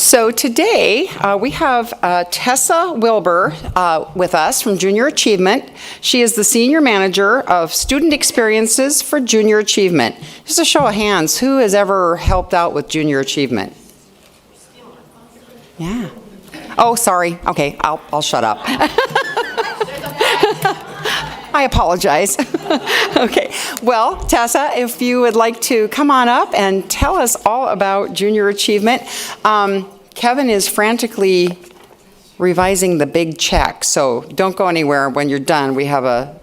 So today we have Tessa Wilbur with us from Junior Achievement. She is the Senior Manager of Student Experiences for Junior Achievement. Just a show of hands, who has ever helped out with Junior Achievement? Yeah. Oh, sorry. Okay, I'll shut up. I apologize. Okay. Well, Tessa, if you would like to come on up and tell us all about Junior Achievement. Kevin is frantically revising the big check, so don't go anywhere. When you're done, we have a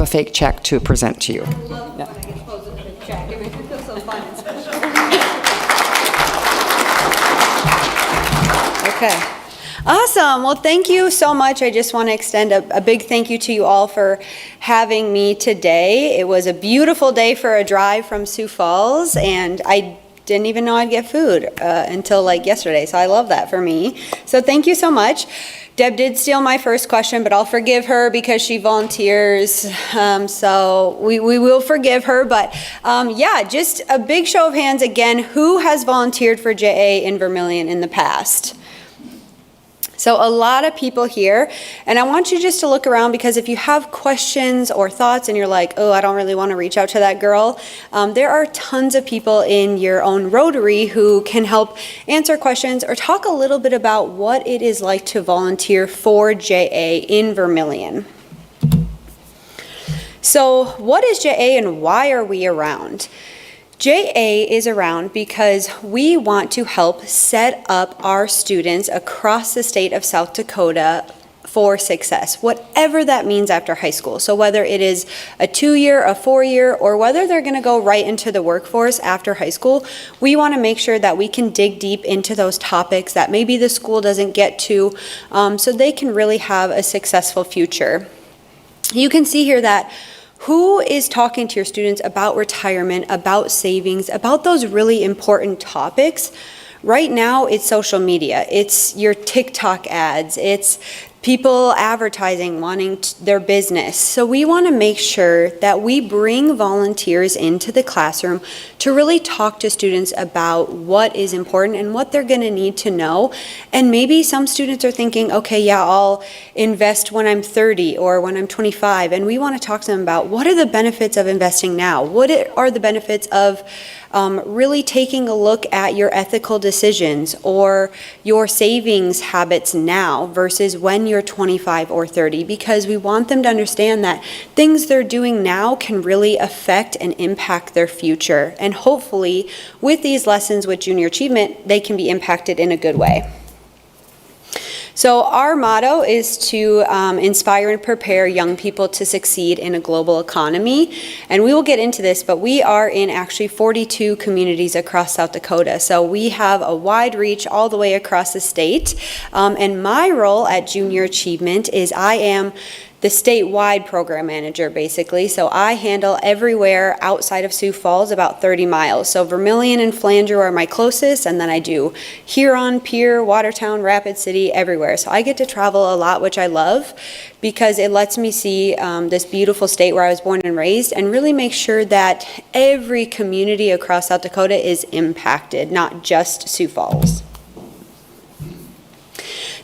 fake check to present to you. Yeah. Okay. Awesome. Well, thank you so much. I just want to extend a big thank you to you all for having me today. It was a beautiful day for a drive from Sioux Falls, and I didn't even know I'd get food until like yesterday, so I love that for me. So thank you so much. Deb did steal my first question, but I'll forgive her because she volunteers, so we will forgive her. But yeah, just a big show of hands again, who has volunteered for JA in Vermillion in the past? So a lot of people here, and I want you just to look around, because if you have questions or thoughts and you're like, oh, I don't really want to reach out to that girl, there are tons of people in your own Rotary who can help answer questions or talk a little bit about what it is like to volunteer for JA in Vermillion. So what is JA and why are we around? JA is around because we want to help set up our students across the state of South Dakota for success, whatever that means after high school. So whether it is a 2-year, a 4-year, or whether they're going to go right into the workforce after high school, we want to make sure that we can dig deep into those topics that maybe the school doesn't get to, so they can really have a successful future. You can see here that who is talking to your students about retirement, about savings, about those really important topics? Right now, it's social media. It's your TikTok ads. It's people advertising, wanting their business. So we want to make sure that we bring volunteers into the classroom to really talk to students about what is important and what they're going to need to know. And maybe some students are thinking, okay, yeah, I'll invest when I'm 30 or when I'm 25. And we want to talk to them about what are the benefits of investing now? What are the benefits of really taking a look at your ethical decisions or your savings habits now versus when you're 25 or 30, because we want them to understand that things they're doing now can really affect and impact their future. And hopefully with these lessons with Junior Achievement, they can be impacted in a good way. So our motto is to inspire and prepare young people to succeed in a global economy. And we will get into this, but we are in actually 42 communities across South Dakota. So we have a wide reach all the way across the state. And my role at Junior Achievement is I am the statewide program manager, basically. So I handle everywhere outside of Sioux Falls, about 30 miles. So Vermillion and Flanger are my closest, and then I do Huron, Pierre, Watertown, Rapid City, everywhere. So I get to travel a lot, which I love, because it lets me see this beautiful state where I was born and raised, and really make sure that every community across South Dakota is impacted, not just Sioux Falls.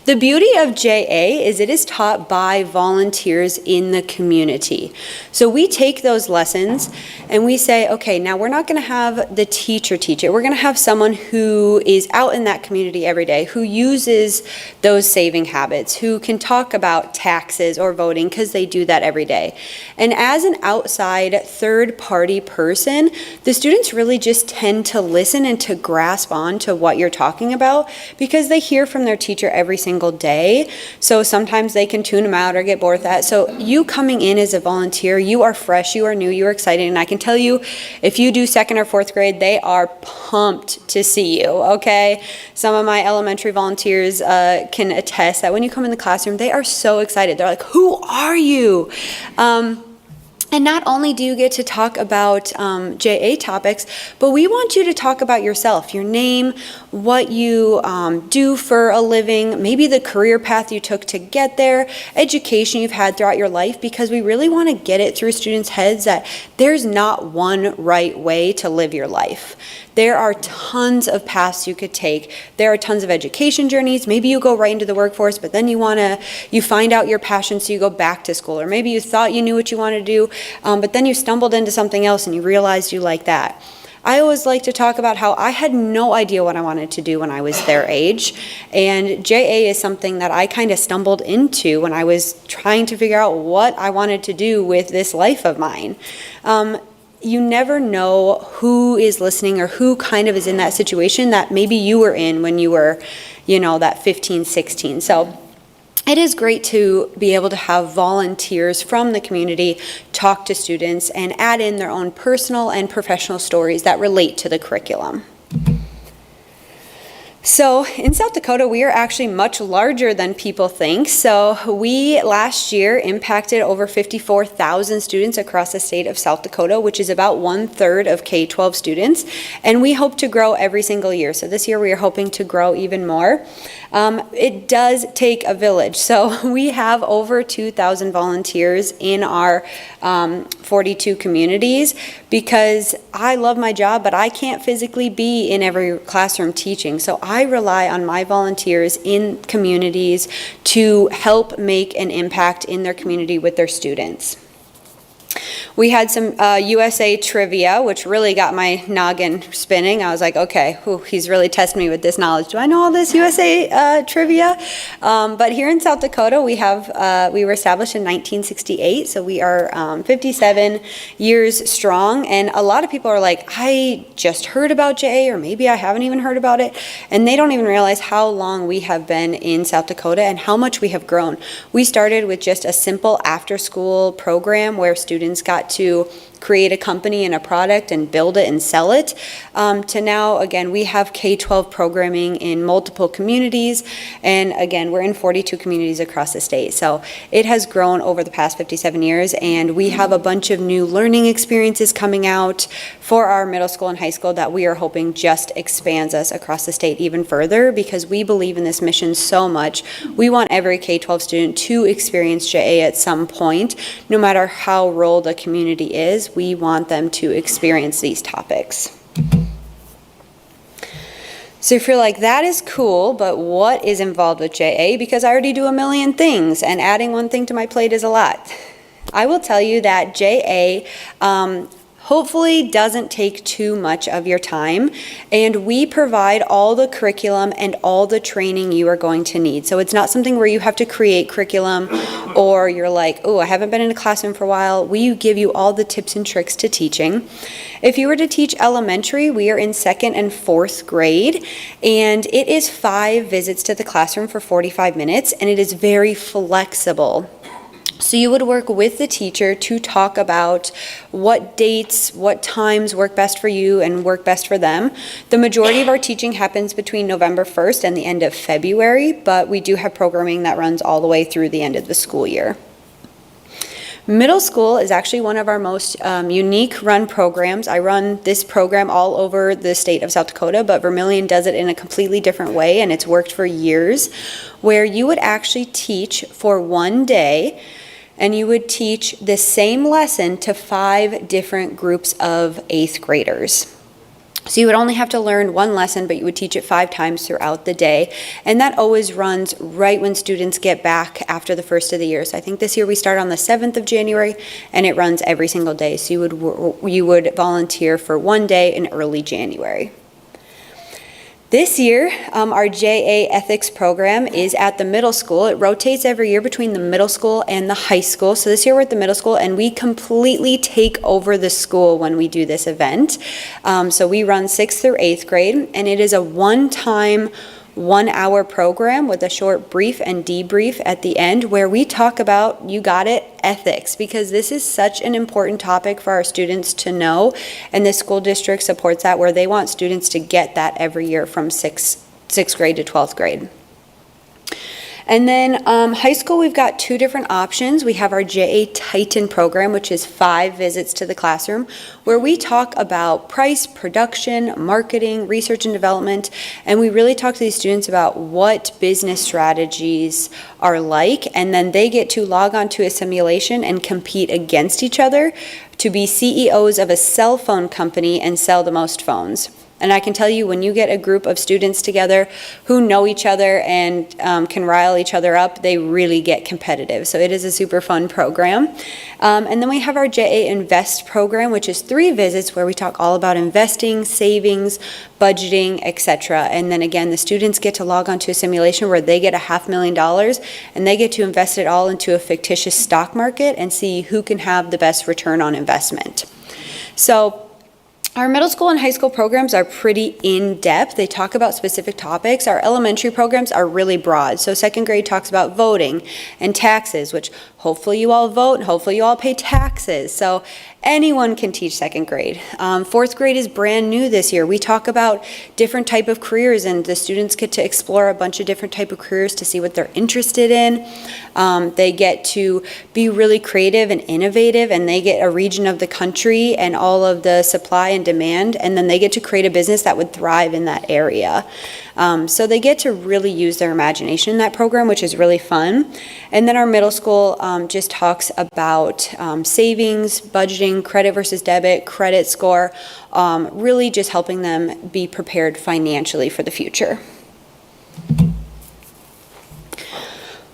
The beauty of JA is it is taught by volunteers in the community. So we take those lessons and we say, okay, now we're not going to have the teacher teach it. We're going to have someone who is out in that community every day, who uses those saving habits, who can talk about taxes or voting, because they do that every day. And as an outside third-party person, the students really just tend to listen and to grasp on to what you're talking about, because they hear from their teacher every single day. So sometimes they can tune them out or get bored with that. So you coming in as a volunteer, you are fresh, you are new, you are excited, and I can tell you, if you do 2nd or 4th grade, they are pumped to see you, okay? Some of my elementary volunteers can attest that when you come in the classroom, they are so excited. They're like, who are you? And not only do you get to talk about JA topics, but we want you to talk about yourself, your name, what you do for a living, maybe the career path you took to get there, education you've had throughout your life, because we really want to get it through students' heads that there's not one right way to live your life. There are tons of paths you could take. There are tons of education journeys. Maybe you go right into the workforce, but then you find out your passion, so you go back to school. Or maybe you thought you knew what you wanted to do, but then you stumbled into something else and you realized you like that. I always like to talk about how I had no idea what I wanted to do when I was their age, and JA is something that I kind of stumbled into when I was trying to figure out what I wanted to do with this life of mine. You never know who is listening or who kind of is in that situation that maybe you were in when you were, that 15, 16. So it is great to be able to have volunteers from the community talk to students and add in their own personal and professional stories that relate to the curriculum. So in South Dakota, we are actually much larger than people think. So we last year impacted over 54,000 students across the state of South Dakota, which is about 1/3 of K-12 students. And we hope to grow every single year. So this year we are hoping to grow even more. It does take a village. So we have over 2,000 volunteers in our 42 communities, because I love my job, but I can't physically be in every classroom teaching. So I rely on my volunteers in communities to help make an impact in their community with their students. We had some USA trivia, which really got my noggin spinning. I was like, okay, he's really testing me with this knowledge. Do I know all this USA trivia? But here in South Dakota, we were established in 1968, so we are 57 years strong. And a lot of people are like, I just heard about JA, or maybe I haven't even heard about it. And they don't even realize how long we have been in South Dakota and how much we have grown. We started with just a simple after-school program where students got to create a company and a product and build it and sell it, to now, again, we have K-12 programming in multiple communities, and again, we're in 42 communities across the state. So it has grown over the past 57 years, and we have a bunch of new learning experiences coming out for our middle school and high school that we are hoping just expands us across the state even further, because we believe in this mission so much. We want every K-12 student to experience JA at some point, no matter how rural the community is. We want them to experience these topics. So if you're like, that is cool, but what is involved with JA? Because I already do a million things, and adding one thing to my plate is a lot. I will tell you that JA hopefully doesn't take too much of your time, and we provide all the curriculum and all the training you are going to need. So it's not something where you have to create curriculum, or you're like, oh, I haven't been in a classroom for a while. We give you all the tips and tricks to teaching. If you were to teach elementary, we are in 2nd and 4th grade, and it is 5 visits to the classroom for 45 minutes, and it is very flexible. So you would work with the teacher to talk about what dates, what times work best for you and work best for them. The majority of our teaching happens between November 1st and the end of February, but we do have programming that runs all the way through the end of the school year. Middle school is actually one of our most unique run programs. I run this program all over the state of South Dakota, but Vermillion does it in a completely different way, and it's worked for years, where you would actually teach for one day, and you would teach the same lesson to 5 different groups of 8th graders. So you would only have to learn one lesson, but you would teach it 5 times throughout the day. And that always runs right when students get back after the first of the year. So I think this year we start on the 7th of January, and it runs every single day. So you would volunteer for one day in early January. This year, our JA Ethics program is at the middle school. It rotates every year between the middle school and the high school. So this year we're at the middle school, and we completely take over the school when we do this event. So we run 6th through 8th grade, and it is a one-time 1-hour program with a short brief and debrief at the end, where we talk about, you got it, ethics, because this is such an important topic for our students to know, and the school district supports that, where they want students to get that every year from 6th grade to 12th grade. And then high school, we've got two different options. We have our JA Titan program, which is 5 visits to the classroom, where we talk about price, production, marketing, research and development, and we really talk to these students about what business strategies are like, and then they get to log on to a simulation and compete against each other to be CEOs of a cell phone company and sell the most phones. And I can tell you, when you get a group of students together who know each other and can rile each other up, they really get competitive. So it is a super fun program. And then we have our JA Invest program, which is 3 visits where we talk all about investing, savings, budgeting, etc. And then again, the students get to log on to a simulation where they get $500,000 and they get to invest it all into a fictitious stock market and see who can have the best return on investment. So our middle school and high school programs are pretty in-depth. They talk about specific topics. Our elementary programs are really broad. So 2nd grade talks about voting and taxes, which hopefully you all vote and hopefully you all pay taxes. So anyone can teach 2nd grade. 4th grade is brand new this year. We talk about different type of careers, and the students get to explore a bunch of different type of careers to see what they're interested in. They get to be really creative and innovative, and they get a region of the country and all of the supply and demand, and then they get to create a business that would thrive in that area. So they get to really use their imagination in that program, which is really fun. And then our middle school just talks about savings, budgeting, credit versus debit, credit score, really just helping them be prepared financially for the future.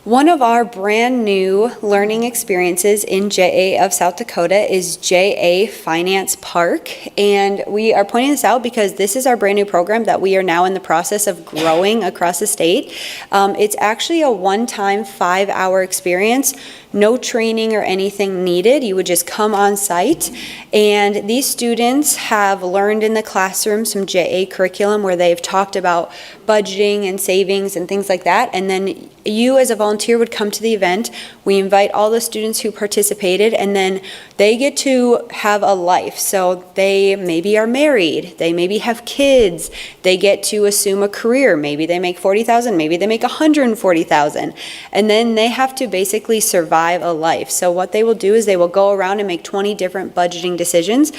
One of our brand new learning experiences in JA of South Dakota is JA Finance Park, and we are pointing this out because this is our brand new program that we are now in the process of growing across the state. It's actually a one-time 5-hour experience, no training or anything needed. You would just come on site, and these students have learned in the classroom some JA curriculum where they've talked about budgeting and savings and things like that, and then you as a volunteer would come to the event. We invite all the students who participated, and then they get to have a life. So they maybe are married, they maybe have kids, they get to assume a career. Maybe they make $40,000, maybe they make $140,000, and then they have to basically survive a life. So what they will do is they will go around and make 20 different budgeting decisions.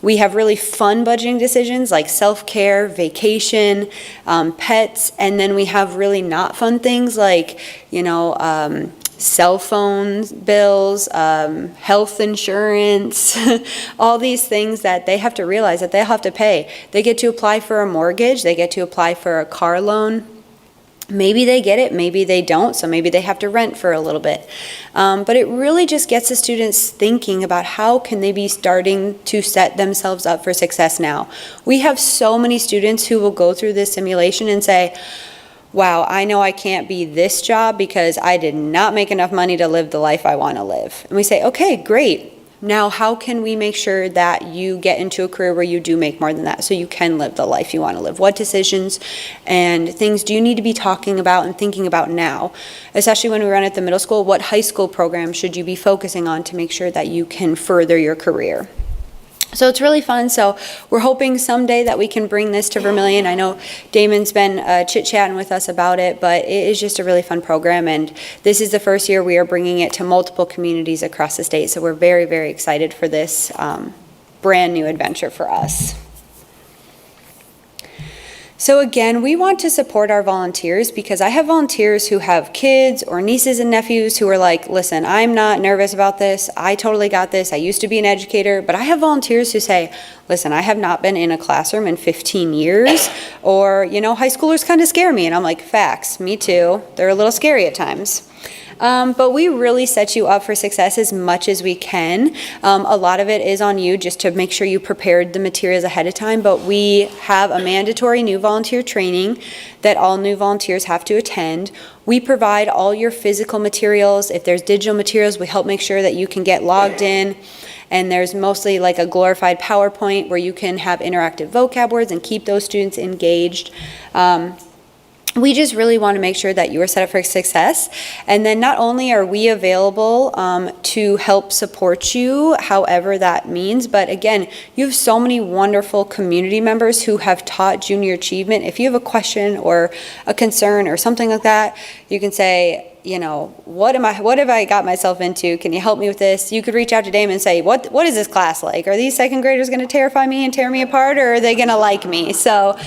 We have really fun budgeting decisions like self-care, vacation, pets, and then we have really not fun things like, cell phone bills, health insurance, all these things that they have to realize that they'll have to pay. They get to apply for a mortgage, they get to apply for a car loan. Maybe they get it, maybe they don't, so maybe they have to rent for a little bit. But it really just gets the students thinking about how can they be starting to set themselves up for success now. We have so many students who will go through this simulation and say, wow, I know I can't be this job because I did not make enough money to live the life I want to live. And we say, okay, great. Now, how can we make sure that you get into a career where you do make more than that so you can live the life you want to live? What decisions and things do you need to be talking about and thinking about now? Especially when we run at the middle school, what high school program should you be focusing on to make sure that you can further your career? So it's really fun. So we're hoping someday that we can bring this to Vermillion. I know Damon's been chit-chatting with us about it, but it is just a really fun program, and this is the first year we are bringing it to multiple communities across the state. So we're very, very excited for this brand new adventure for us. So again, we want to support our volunteers because I have volunteers who have kids or nieces and nephews who are like, listen, I'm not nervous about this. I totally got this. I used to be an educator, but I have volunteers who say, listen, I have not been in a classroom in 15 years, or, high schoolers kind of scare me. And I'm like, facts, me too. They're a little scary at times. But we really set you up for success as much as we can. A lot of it is on you just to make sure you prepared the materials ahead of time, but we have a mandatory new volunteer training that all new volunteers have to attend. We provide all your physical materials. If there's digital materials, we help make sure that you can get logged in. And there's mostly like a glorified PowerPoint where you can have interactive vocab words and keep those students engaged. we just really want to make sure that you are set up for success. And then not only are we available to help support you, however that means, but again, you have so many wonderful community members who have taught junior achievement. If you have a question or a concern or something like that, you can say, you know, what have I got myself into? Can you help me with this? You could reach out to Damon and say, what is this class like? Are these second graders going to terrify me and tear me apart, or are they going to like me? So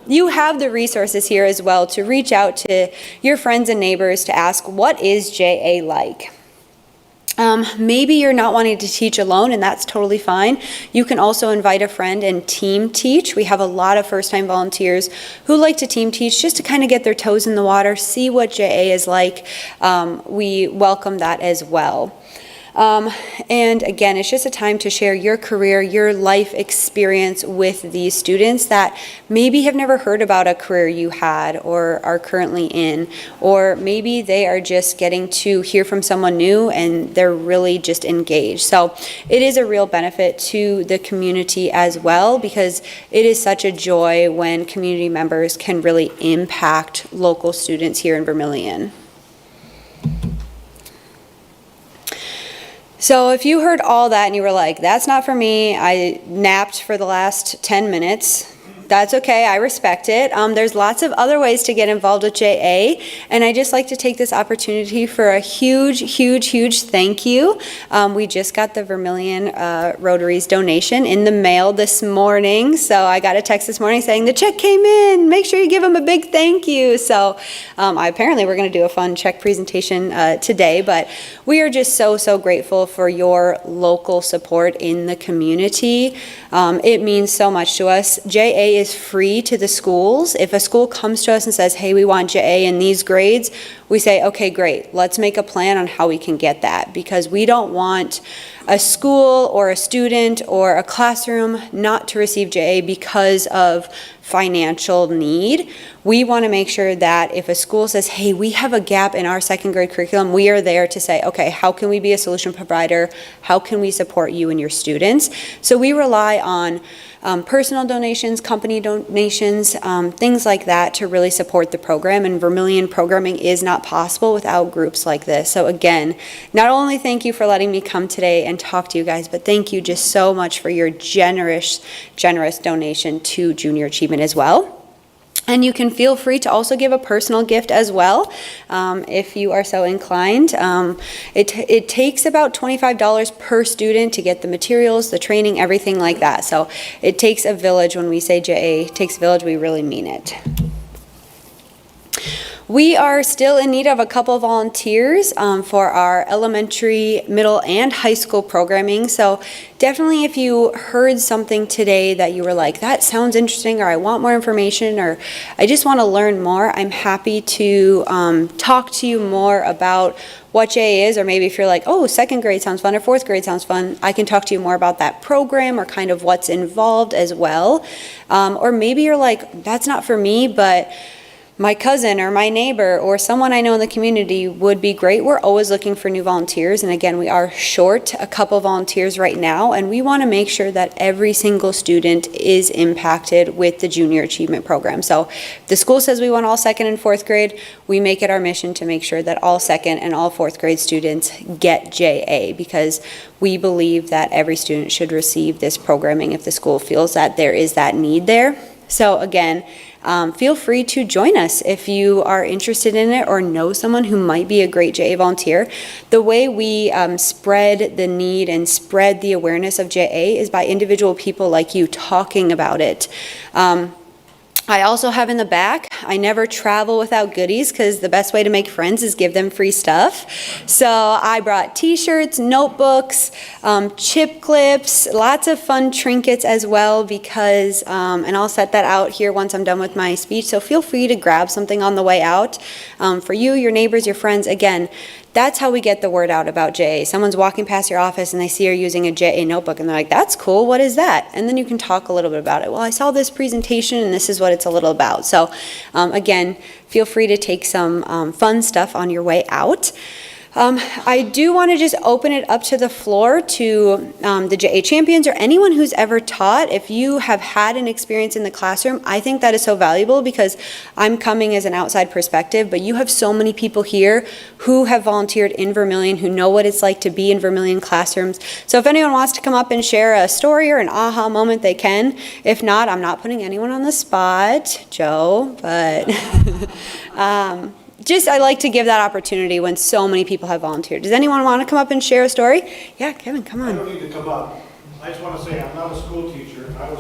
you have the resources here as well to reach out to your friends and neighbors to ask, what is JA like? Maybe you're not wanting to teach alone, and that's totally fine. You can also invite a friend and team teach. We have a lot of first-time volunteers who like to team teach just to kind of get their toes in the water, see what JA is like. We welcome that as well. And again, it's just a time to share your career, your life experience with these students that maybe have never heard about a career you had or are currently in, or maybe they are just getting to hear from someone new and they're really just engaged. So it is a real benefit to the community as well, because it is such a joy when community members can really impact local students here in Vermillion. So if you heard all that and you were like, that's not for me, I napped for the last 10 minutes, that's okay, I respect it. There's lots of other ways to get involved with JA, and I just like to take this opportunity for a huge thank you. We just got the Vermillion Rotary's donation in the mail this morning, so I got a text this morning saying the check came in, make sure you give them a big thank you. So apparently we're going to do a fun check presentation today, but we are just so grateful for your local support in the community. It means so much to us. JA is free to the schools. If a school comes to us and says, hey, we want JA in these grades, we say, okay, great, let's make a plan on how we can get that, because we don't want a school or a student or a classroom not to receive JA because of financial need. We want to make sure that if a school says, hey, we have a gap in our second grade curriculum, we are there to say, okay, how can we be a solution provider? How can we support you and your students? So we rely on personal donations, company donations, things like that to really support the program. And Vermillion programming is not possible without groups like this. So again, not only thank you for letting me come today and talk to you guys, but thank you just so much for your generous donation to Junior Achievement as well. And you can feel free to also give a personal gift as well, if you are so inclined. It takes about $25 per student to get the materials, the training, everything like that. So it takes a village. When we say JA takes a village, we really mean it. We are still in need of a couple volunteers for our elementary, middle, and high school programming. So definitely if you heard something today that you were like, that sounds interesting, or I want more information, or I just want to learn more, I'm happy to talk to you more about what JA is, or maybe if you're like, oh, second grade sounds fun, or fourth grade sounds fun, I can talk to you more about that program or kind of what's involved as well. Or maybe you're like, that's not for me, but my cousin or my neighbor or someone I know in the community would be great. We're always looking for new volunteers, and again, we are short a couple volunteers right now, and we want to make sure that every single student is impacted with the Junior Achievement Program. So if the school says we want all second and fourth grade, we make it our mission to make sure that all second and all fourth grade students get JA, because we believe that every student should receive this programming if the school feels that there is that need there. So again, feel free to join us if you are interested in it or know someone who might be a great JA volunteer. The way we spread the need and spread the awareness of JA is by individual people like you talking about it. I also have in the back, I never travel without goodies, because the best way to make friends is give them free stuff. So I brought t-shirts, notebooks, chip clips, lots of fun trinkets as well, because, and I'll set that out here once I'm done with my speech, so feel free to grab something on the way out. For you, your neighbors, your friends, again, that's how we get the word out about JA. Someone's walking past your office and they see you're using a JA notebook and they're like, that's cool, what is that? And then you can talk a little bit about it. Well, I saw this presentation and this is what it's a little about. So again, feel free to take some fun stuff on your way out. I do want to just open it up to the floor to the JA champions or anyone who's ever taught. If you have had an experience in the classroom, I think that is so valuable because I'm coming as an outside perspective, but you have so many people here who have volunteered in Vermillion, who know what it's like to be in Vermillion classrooms. So if anyone wants to come up and share a story or an aha moment, they can. If not, I'm not putting anyone on the spot, Joe, but just I like to give that opportunity when so many people have volunteered. Does anyone want to come up and share a story? Yeah, Kevin, come I on. don't need to come up. I just want to say, I'm not a school teacher. I was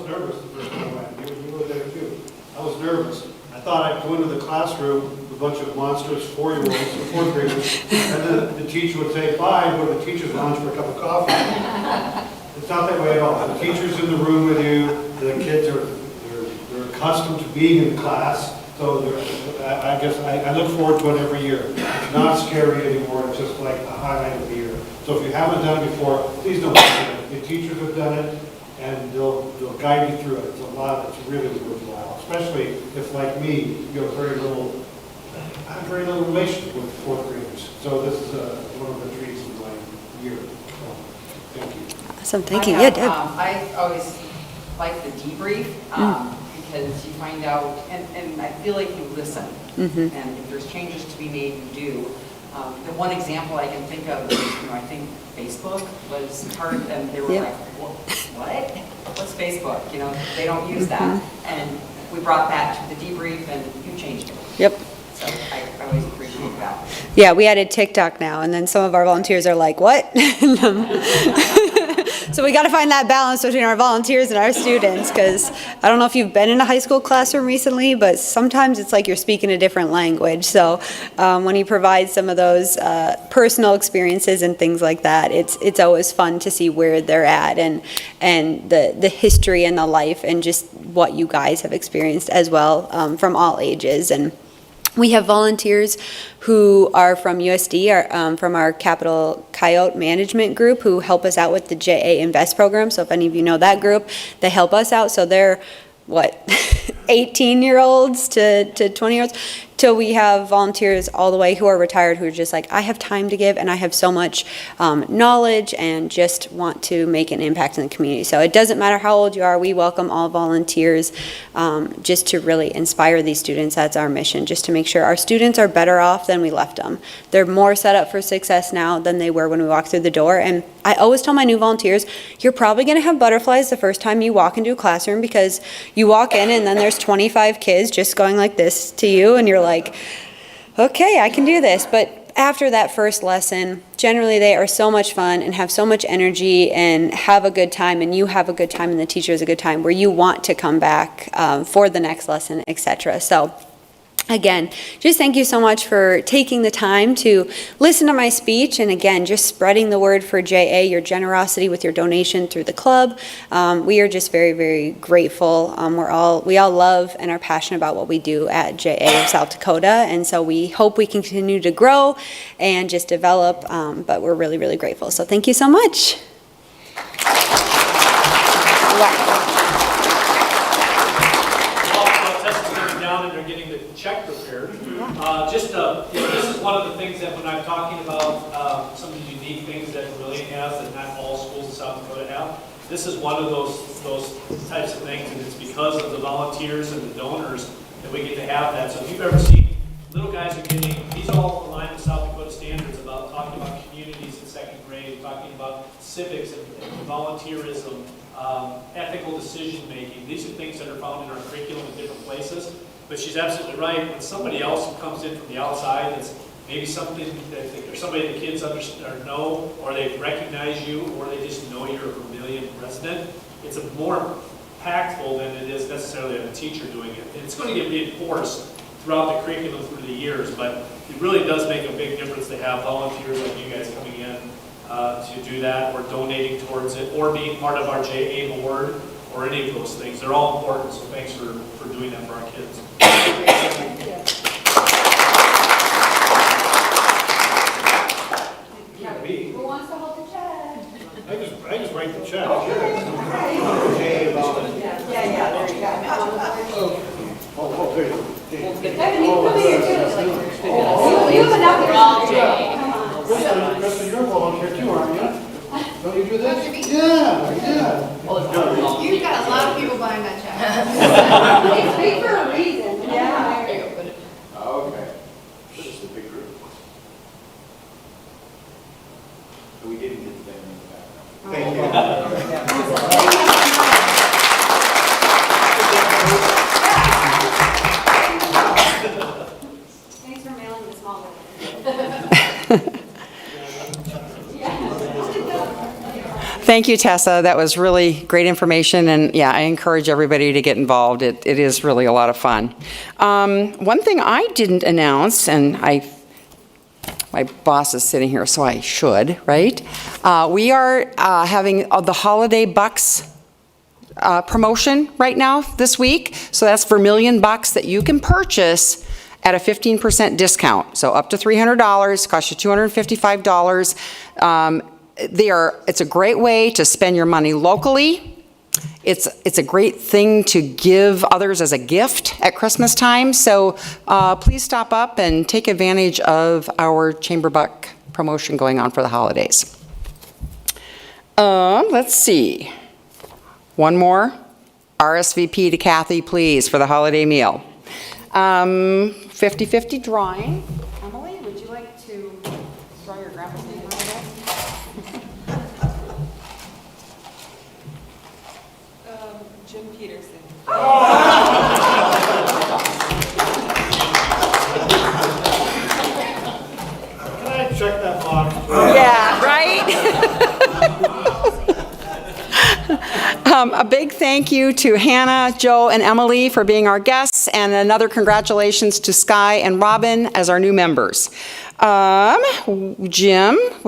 nervous the first time I went. You were there too. I was nervous. I thought I'd go into the classroom with a bunch of monstrous 4-year-olds or 4th graders, and then the teacher would say, bye, and go to the teacher's lounge for a cup of coffee. It's not that way at all. The teacher's in the room with you. The kids they're accustomed to being in class. So I guess I look forward to it every year. It's not scary anymore. It's just like a highlight of the year. So if you haven't done it before, please don't do it. The teachers have done it, and they'll guide you through it. It's a lot. It's really worthwhile, especially if, like me, you have very little relationship with 4th graders. So this is one of the treats of my year. So, thank you. Awesome, thank you. Yeah, Deb. I always like the debrief. Because you find out, and I feel like you listen, and if there's changes to be made, you do. The one example I can think of is, I think Facebook was part of them. They were like, what? What's Facebook? They don't use that. And we brought that to the debrief, and you changed it. Yep. So I always appreciate that. Yeah, we added TikTok now, and then some of our volunteers are like, what? So we got to find that balance between our volunteers and our students, because I don't know if you've been in a high school classroom recently, but sometimes it's like you're speaking a different language. So when you provide some of those personal experiences and things like that, it's always fun to see where they're at and the history and the life and just what you guys have experienced as well, from all ages. And we have volunteers who are from USD, from our Capital Coyote Management Group, who help us out with the JA Invest program. So if any of you know that group, they help us out. So they're, 18-year-olds to 20-year-olds, till we have volunteers all the way who are retired, who are just like, I have time to give, and I have so much knowledge and just want to make an impact in the community. So it doesn't matter how old you are, we welcome all volunteers, just to really inspire these students. That's our mission, just to make sure our students are better off than we left them. They're more set up for success now than they were when we walked through the door. And I always tell my new volunteers, you're probably going to have butterflies the first time you walk into a classroom, because you walk in and then there's 25 kids just going like this to you, and you're like, okay, I can do this. But after that first lesson, generally they are so much fun and have so much energy and have a good time, and you have a good time and the teacher has a good time, where you want to come back for the next lesson, etc. So again, just thank you so much for taking the time to listen to my speech, and again, just spreading the word for JA, your generosity with your donation through the club. We are just very, very grateful. We all love and are passionate about what we do at JA of South Dakota, and so we hope we can continue to grow and just develop, but we're really, really grateful. So thank you so much. Check prepared. This is one of the things that when I'm talking about some of the unique things that Vermillion has that not all schools in South Dakota have, this is one of those types of things, and it's because of the volunteers and the donors that we get to have that. So if you've ever seen little guys are getting, these all align with South Dakota standards about talking about communities in 2nd grade, talking about civics and volunteerism, ethical decision making. These are things that are found in our curriculum in different places. But she's absolutely right. When somebody else who comes in from the outside, that's maybe something that or somebody the kids understand or know, or they recognize you, or they just know you're a Vermillion resident, it's a more impactful than it is necessarily a teacher doing it. And it's going to get reinforced throughout the curriculum through the years, but it really does make a big difference to have volunteers like you guys coming in to do that, or donating towards it, or being part of our JA board, or any of those things. They're all important, so thanks for doing that for our kids. Who wants to hold the check? I just write the check. Yeah, there you go. Oh, there you go. Kevin, you can come here too. You have enough. out here too, aren't you? Don't you do this? Yeah, yeah. You've got a lot of people buying that check. It's big for a reason. Yeah. Okay. This is a big group. But we didn't get the thing in the background. Thank you. Thanks for mailing the small one. Thank you, Tessa. That was really great information, and yeah, I encourage everybody to get involved. It is really a lot of fun. One thing I didn't announce, and my boss is sitting here, so I should, right? We are having the Holiday Bucks promotion right now this week. So that's Vermillion Bucks that you can purchase at a 15% discount. So up to $300, costs you $255. It's a great way to spend your money locally. It's a great thing to give others as a gift at Christmas time. So please stop up and take advantage of our Chamber Buck promotion going on for the holidays. Let's see. One more. RSVP to Kathy, please, for the holiday meal. 50-50 drawing. Emily, would you like to draw your grandpa's name on it? Jim Peterson. Can I check that box? Yeah, right? A big thank you to Hannah, Joe, and Emily for being our guests, and another congratulations to Sky and Robin as our new members. Jim?